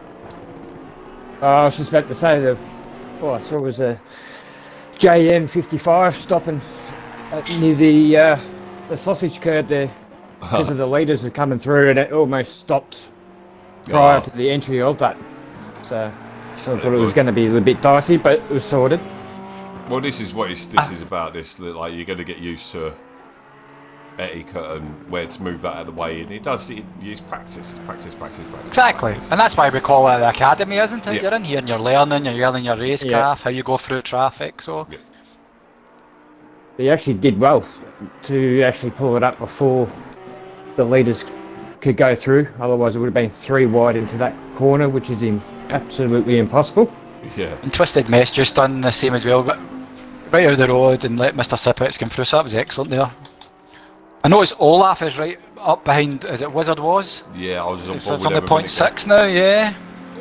I was just about to say I saw was a JM55 stopping near the sausage curb there because of the leaders are coming through, and it almost stopped prior Oh. to the entry of that. So I thought it was going to be a little bit dicey, but it was sorted. Well, this is what this is about. This like you're going to get used to etiquette and where to move that out of the way, and it does. It's practice. Exactly, practice. and that's why we call it the academy, isn't it? Yeah. You're in here and you're learning your race craft, how you go through traffic. So Yeah. He actually did well to actually pull it up before the leaders could go through. Otherwise, it would have been 3 wide into that corner, which is absolutely impossible. Yeah. and Twisted Mess just done the same as well. Got right out of the road and let Mr. Sippets come through. So that was excellent there. I noticed Olaf is right up behind. Is it Wizard was? Yeah, I was on board It's with on the everyone point 6 now. Yeah.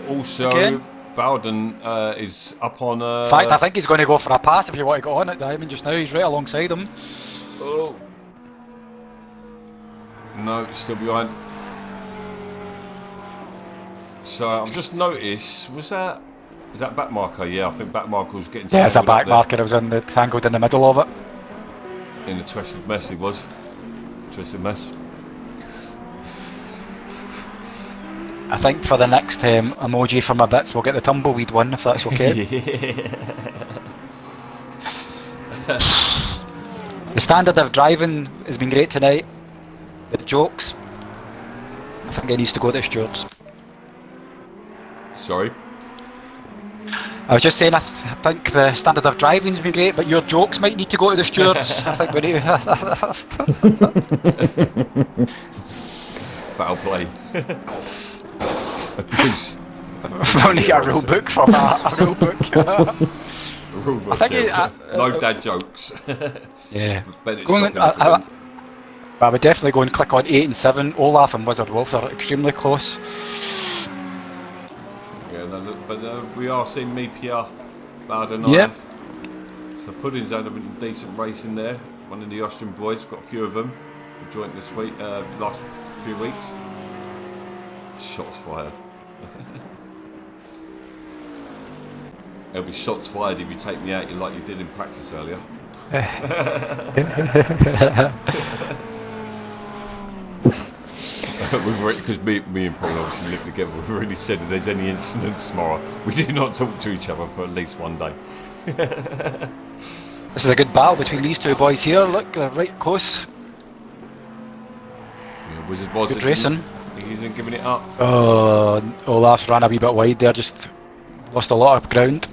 Also, Again? Bowden is up on. In fact, I think he's going to go for a pass if you want to go on it, Diamond. Just now, he's right alongside him. Oh. No, still behind. So I've just noticed. Is that back marker? Yeah, I think back marker was getting. Yeah, it's a tangled up back marker. It was tangled in the middle of it. there. In the twisted mess, he was. Twisted mess. I think for the next emoji for my bits, we'll get the tumbleweed one if that's okay. The standard of driving has been great tonight. The jokes, I think it needs to go to stewards. Sorry. I was just saying, I think the standard of driving's been great, but your jokes might need to go to the stewards. I think we need. Foul play. Abuse. We'll only get a rule book for that. A rule book. Rule book, I think yeah. No dad jokes. Yeah. Bennett's Going, dropping everything. I would definitely go and click on 8 and 7. Olaf and Wizard Wolf are extremely close. Yeah, but we are seeing Mepier, Bowden. Yep. So Pudding's had a decent race in there. One of the Austrian boys, got a few of them. Joint this week, last few weeks. Shots fired. There'll be shots fired if you take me out like you did in practice earlier. Because me and Paul obviously live together, we've already said if there's any incidents tomorrow, we do not talk to each other for at least one day. This is a good battle between these two boys here. Look, they're right close. Yeah, Wizard was Good racing. He isn't giving it up. Oh, Olaf's ran a wee bit wide there, just lost a lot of ground.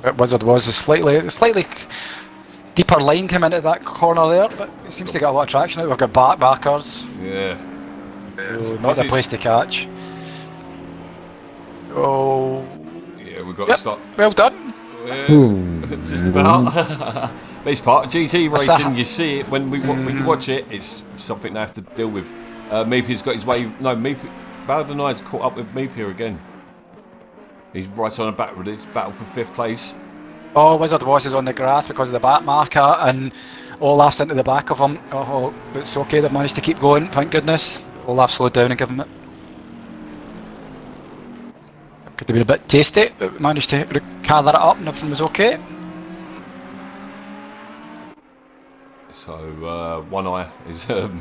But Wizard was a slightly deeper line came into that corner there, but it seems to get a lot of traction out. We've got back backers. Yeah. Oh, not the place to catch. Oh. Yeah, we've got Yep, to stop. well done. Yeah, just about. But it's part of GT What's racing. that? You see it when when you watch it. It's something they have to deal with. Meepier's got his way. No, Bowden Knight's caught up with Meepier again. He's right on a battle. It's battle for 5th place. Oh, Wizard Was is on the grass because of the back marker, and Olaf's into the back of him. Oh, but it's okay, they've managed to keep going, thank goodness. Olaf slowed down and gave him it. Could have been a bit tasty, but we managed to gather it up and everything was okay. So one eye is all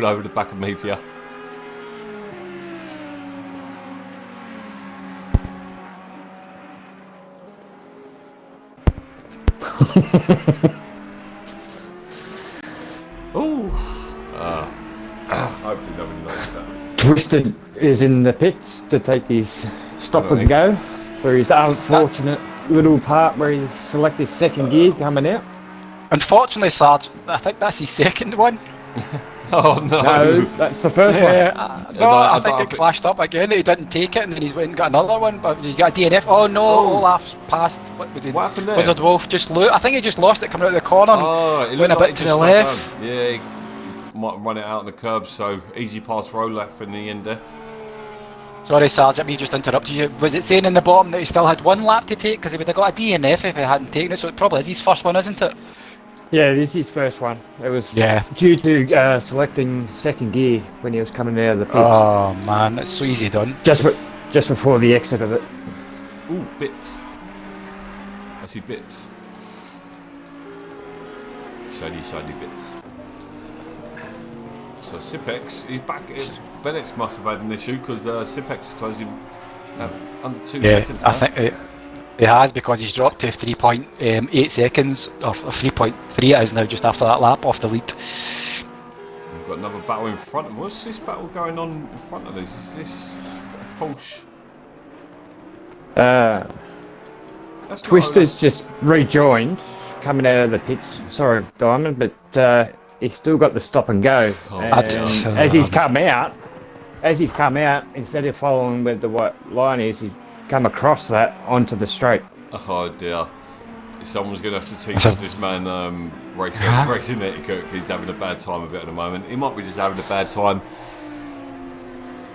over the back of Meepier. Oh, hopefully nobody knows that. Twisted is in the pits to take his stop and go for his unfortunate little part where he selected his second gear coming out. Unfortunately, Sarge, I think that's his second one. Oh no! No, that's the first one. I think it clashed up again. He didn't take it, and then he's went and got another one. But he got a DNF. Oh no! Olaf's passed. What happened there? Wizard Wolf just I think he just lost it coming out of the corner. It Went a looked bit like to it the just left. slowed down. Yeah, he might run it out on the curb. So easy pass for Olaf in the end there. Sorry, Sarge, me just interrupted you. Was it saying in the bottom that he still had one lap to take? Because he would have got a DNF if he hadn't taken it. So it probably is his first one, isn't it? Yeah, this is his first one. It was Yeah. due to selecting second gear when he was coming out of the pits. Oh man, that's so easy done. Just before the exit of it. Ooh, bits. I see bits. Shiny bits. So Sipex, he's back. Bennett's must have had an issue because Sipex is closing under 2 seconds now. I think he has, because he's dropped to 3.8 seconds, or 3.3 it is now, just after that lap off the lead. We've got another battle in front of us. What's this battle going on in front of us? Is this a Porsche? Twister's just rejoined, coming out of the pits. Sorry, Diamond, but he's still got the stop and go. As he's come out, instead of following where the white line is, he's come across that onto the straight. Oh dear. Someone's going to have to teach this man racing etiquette. He's having a bad time of it at the moment. He might be just having a bad time.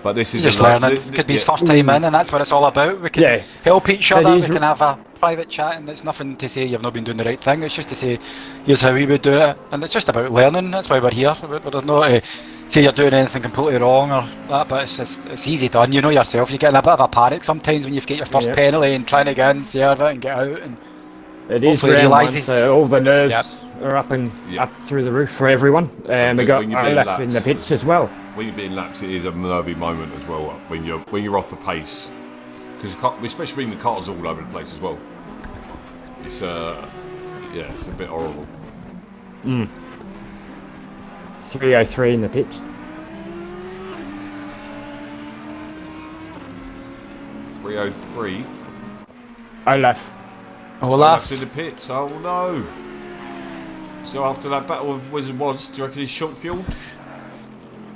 But this is just learning. It could be his first time in, and that's what it's all about. We can help each other, we can have a private chat, and it's nothing to say you've not been doing the right thing. It's just to say, here's how we would do it. And it's just about learning. That's why we're here. There's not to say you're doing anything completely wrong or that, but it's easy done. You know yourself. You get in a bit of a panic sometimes when you get your first penalty and trying to get in, serve it, and get out. And it is round one, so all the nerves are up through the roof for everyone. And we got Olaf in the pits as well. When you're being lapped, it is a nervy moment as well. When you're off the pace, because especially when the cars all over the place as well. It's it's a bit horrible. 303 in the pits. 303. Olaf's in the pits. Oh no! So after that battle with Wizard Was, do you reckon he's short fueled?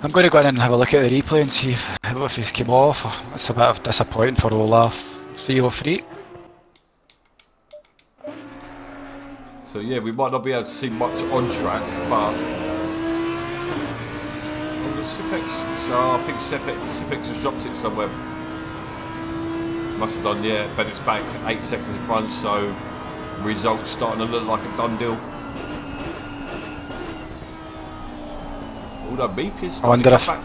I'm going to go in and have a look at the replay and see if he's came off. It's a bit of disappointing for Olaf. 303. So yeah, we might not be able to see much on track, but Sipex. So I think Sipex has dropped it somewhere. Must have done, but it's back 8 seconds in front, so results starting to look like a done deal. Although BP is starting to come back.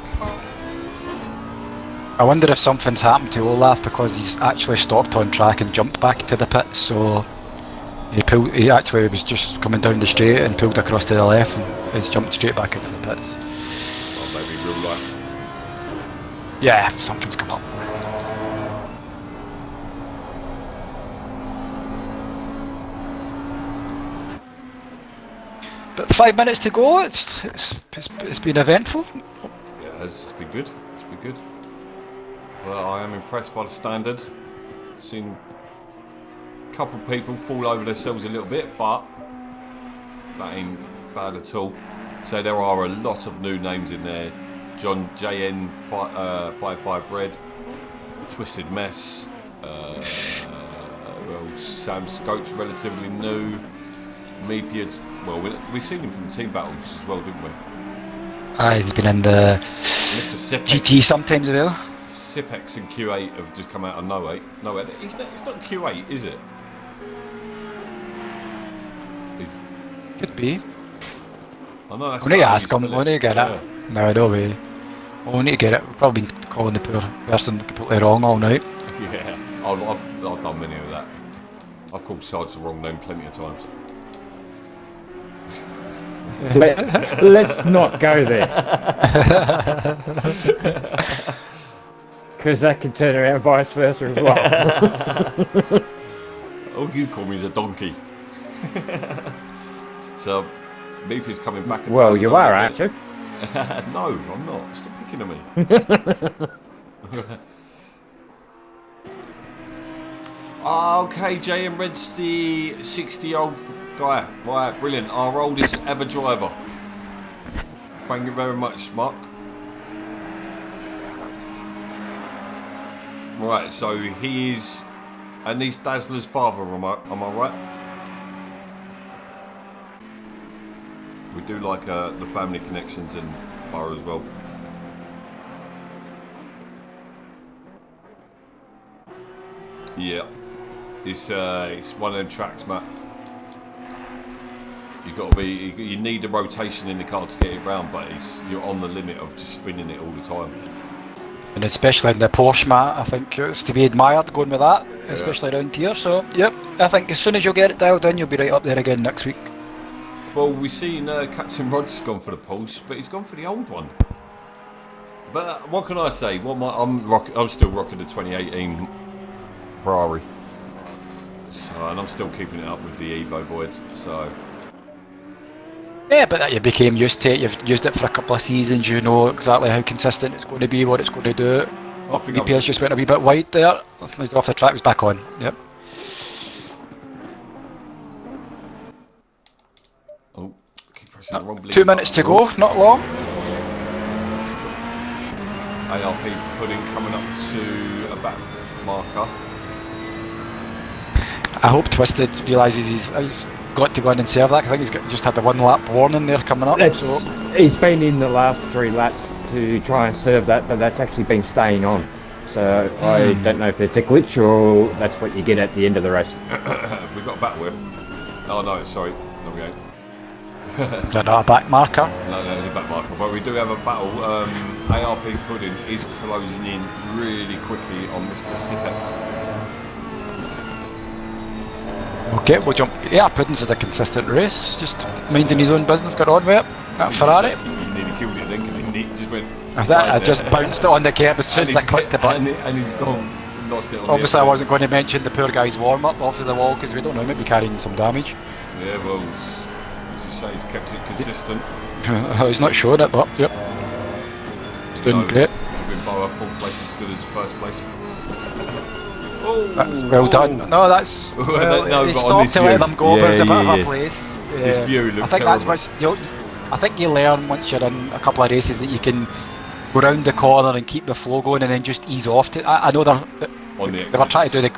I wonder if something's happened to Olaf, because he's actually stopped on track and jumped back to the pit. So he actually was just coming down the straight and pulled across to the left, and he's jumped straight back into the pits. Well, maybe real life. Yeah, something's come up. But 5 minutes to go. It's been eventful. Yeah, it's been good. It's been good. Well, I am impressed by the standard. Seen a couple of people fall over themselves a little bit, but that ain't bad at all. So there are a lot of new names in there. John JN 55 Red, Twisted Mess. Sam Scope's relatively new. Meepia's, well, we've seen him from the team battles as well, didn't we? He's been in the Mr. Sipex. GT sometimes as well. Sipex and Q8 have just come out of nowhere. It's not Q8, is it? Could be. I know that's. We need to ask him. We need to get it. No, no way. We need to get it. We've probably been calling the poor person completely wrong all night. Yeah, I've done many of that. I've called Sarge the wrong name plenty of times. Let's not go there. Because that could turn around vice versa as well. All you call me is a donkey. So, Meepy's coming back. Well, you are, aren't you? No, I'm not. Stop picking at me. Okay, JM Red's the 60-year-old guy. Right, brilliant. Our oldest ever driver. Thank you very much, Mark. Right, so he is, and he's Dazzler's father, am I right? We do like the family connections in Borough as well. Yeah, it's one of them tracks, Matt. You need a rotation in the car to get it round, but you're on the limit of just spinning it all the time. And especially in the Porsche, Matt, I think it's to be admired going with that, especially around here. So, yep, I think as soon as you get it dialed in, you'll be right up there again next week. Well, we've seen Captain Rod's gone for the Pulse, but he's gone for the old one. But what can I say? I'm still rocking the 2018 Ferrari. So, and I'm still keeping it up with the Evo boys. So. Yeah, but you became used to it. You've used it for a couple of seasons. You know exactly how consistent it's going to be, what it's going to do. I think EPS just went a wee bit wide there. He's off the track, was back on. Yep. Oh, keep pressing the wrong bleed 2 minutes to go, not long. ARP pudding coming up to a back marker. I hope Twisted realises he's got to go in and serve that. I think just had the 1 lap warning there coming up. He's been in the last 3 laps to try and serve that, but that's actually been staying on. So I don't know if it's a glitch or that's what you get at the end of the race. We've got a back whip. Oh no, sorry. There we go. Is that not a back marker? No, there's a back marker. But we do have a battle. ARP Pudding is closing in really quickly on Mr. Sipex. Okay, we'll jump. Yeah, Pudding's had a consistent race, just minding his own business, got on with it. That Ferrari. He nearly killed it then because he just went. I just bounced it on the curb as soon as I clicked the button. And he's gone. Lost it on Obviously, I wasn't going to mention the poor guy's warm up off of the wall because we don't know, maybe carrying some damage. Yeah, well, as you say, he's kept it consistent. He's not showing it, but yep. He's doing great. With BoA, 4th place is as good as 1st place. Oh, That's well done. No, that's. Well, no, he but stopped to let them go, but it was a bit of a place. His view looked I think terrible. that's what I think you learn once you're in a couple of races that you can go round the corner and keep the flow going, and then just ease off. I know they were trying to do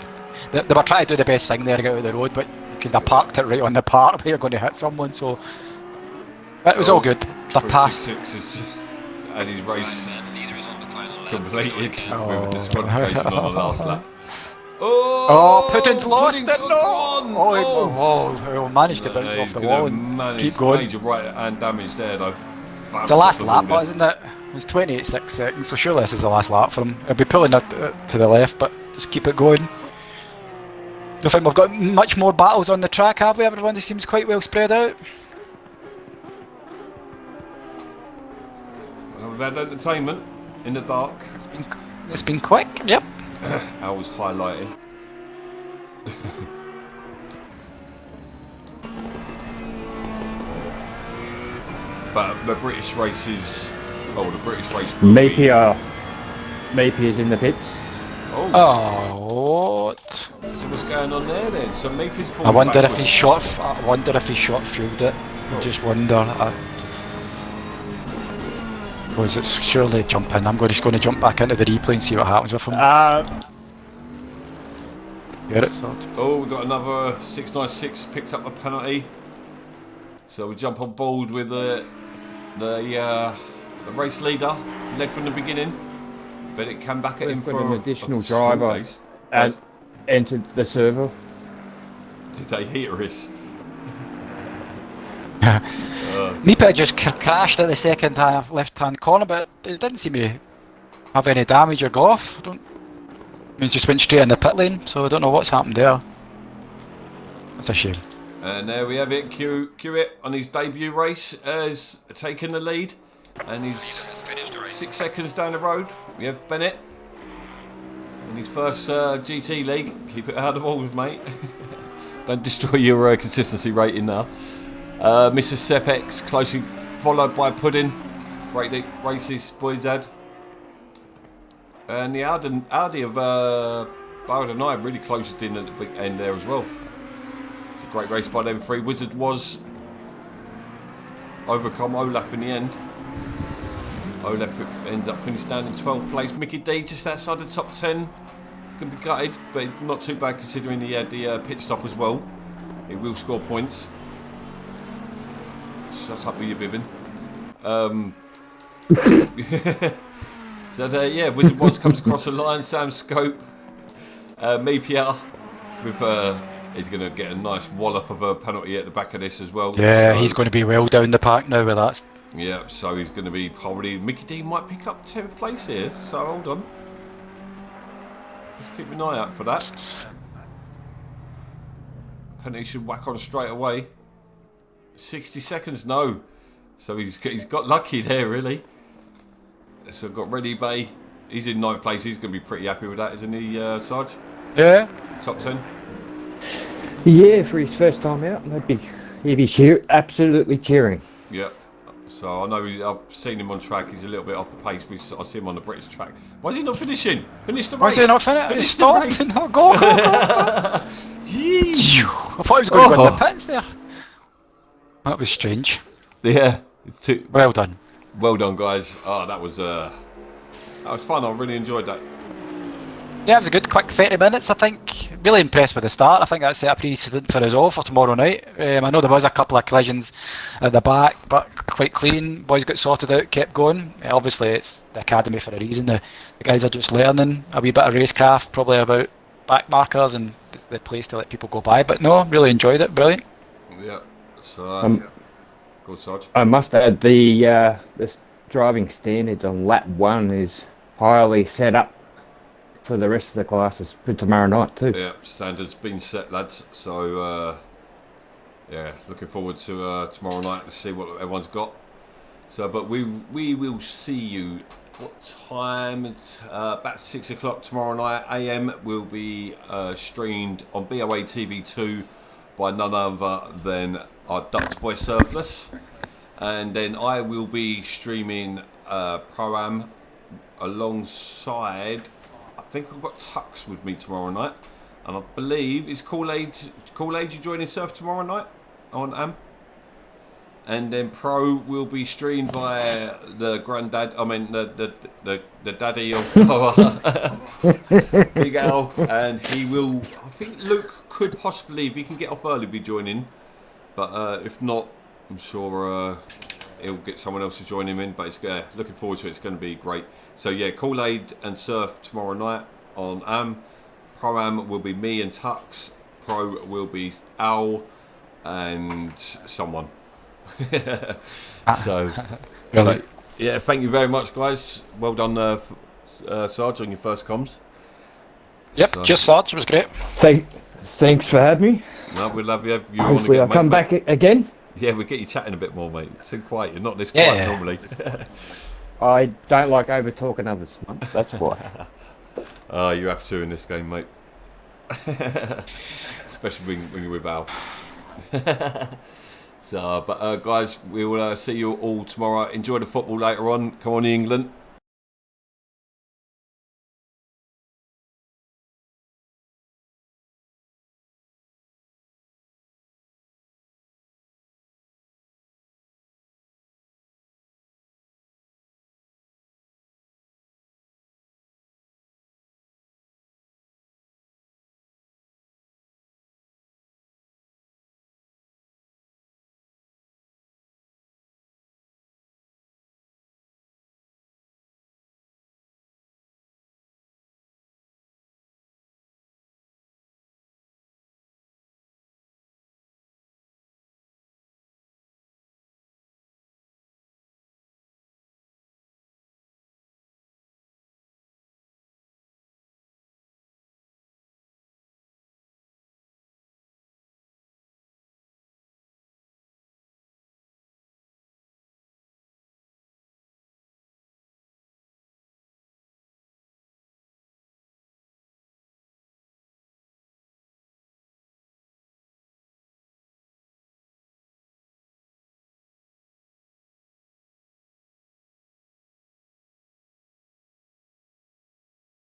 they were trying to do the best thing there to get out of the road, but you could have parked it right on the part where you're going to hit someone. So it was all good. The pass. 6 is just and his race completed with a disqualification on the last lap. Oh, Pudding's lost it! No! Oh, He'll manage to bounce off the wall and keep going. Major right hand damage there though. It's the last lap, but isn't it? It's 28.6 seconds, so surely this is the last lap for him. He'll be pulling it to the left, but just keep it going. Don't think we've got much more battles on the track, have we? Everyone seems quite well spread out. Well, we've had entertainment in the dark. It's been quick, yep. I was highlighting. But the British races. Oh, the British race. Napier's in the pits. Oh, what? So what's going on there then? So Napier's falling I wonder backwards. if he's short. I wonder if he short fueled it. I just wonder. Because it's surely jumping. I'm just going to jump back into the replay and see what happens with him. Get it sorted. Oh, we've got another 696 picks up a penalty. So we jump on board with the race leader, led from the beginning. But it came back at him for an additional driver and entered the server. Did they hear us? Nipa just crashed at the second left-hand corner, but it didn't seem to have any damage or go off. He just went straight in the pit lane, so I don't know what's happened there. That's a shame. And there we have it. Kiewit on his debut race has taken the lead, and he's 6 seconds down the road. We have Bennett in his first GT league. Keep it out of the walls, mate. Don't destroy your consistency rating now. Mrs. Sepex closely followed by Pudding. Great races boys had. And the Audi of Bowden and I really closed in at the big end there as well. It's a great race by them three. Wizard was overcome Olaf in the end. Olaf ends up finishing down in 12th place. Mickey D just outside the top 10. Going to be gutted, but not too bad considering he had the pit stop as well. He will score points. Shut up with your bibbing. So yeah, Wizard Waz comes across the line. Sam Scope, Mepier with he's going to get a nice wallop of a penalty at the back of this as well. Yeah, so, he's going to be well down the pack now with that. Yeah, so he's going to be probably Mickey D might pick up 10th place here. So hold on, let's keep an eye out for that. Penalty should whack on straight away. 60 seconds, no. So he's got lucky there, really. So got Ready Bay. He's in 9th place. He's going to be pretty happy with that, isn't he, Sarge? Yeah. Top 10. Yeah, for his first time out, he'd be absolutely cheering. Yeah. So I know I've seen him on track. He's a little bit off the pace. I see him on the British track. Why is he not finishing? Finish the race. Why is he not finished? Finish Stop! the race. No, go! Jeez. I thought he was going to win the pits there. That was strange. Yeah. Well done. Well done, guys. Oh, that was fun. I really enjoyed that. Yeah, it was a good quick 30 minutes, I think. Really impressed with the start. I think that set a precedent for us all for tomorrow night. I know there was a couple of collisions at the back, but quite clean. Boys got sorted out, kept going. Obviously, it's the academy for a reason. The guys are just learning a wee bit of racecraft, probably about back markers and the place to let people go by. But no, really enjoyed it. Brilliant. Yeah. So, go Sarge. I must add this driving standard on lap 1 is highly set up for the rest of the classes for tomorrow night too. Yeah, standards been set, lads. So yeah, looking forward to tomorrow night to see what everyone's got. So, but we will see you. What time? It's, about 6 o'clock tomorrow night. AM will be streamed on BoATV 2 by none other than our Dutch boy Surfless, and then I will be streaming Pro-Am alongside. I think I've got Tux with me tomorrow night, and I believe is Kool-Aid you joining Surf tomorrow night on AM, and then Pro will be streamed by the granddad. I mean the daddy of Big Al, and he will. I think Luke could possibly, if he can get off early, be joining, but if not, I'm sure he'll get someone else to join him in. But it's looking forward to it. It's going to be great. So yeah, Kool-Aid and Surf tomorrow night on AM. Pro-Am will be me and Tux. Pro will be Al and someone. So Really? yeah, thank you very much, guys. Well done, Sarge, on your first comms. Yep, So, just Sarge, it was great. Thanks for having me. no, we love you. Hopefully I'll come back again. Yeah, we'll get you chatting a bit more, mate. It's too quiet. You're not this quiet normally. I don't like over talking others. That's why. You have to in this game, mate. Especially when you're with Al. So, but guys, we will see you all tomorrow. Enjoy the football later on. Come on, England.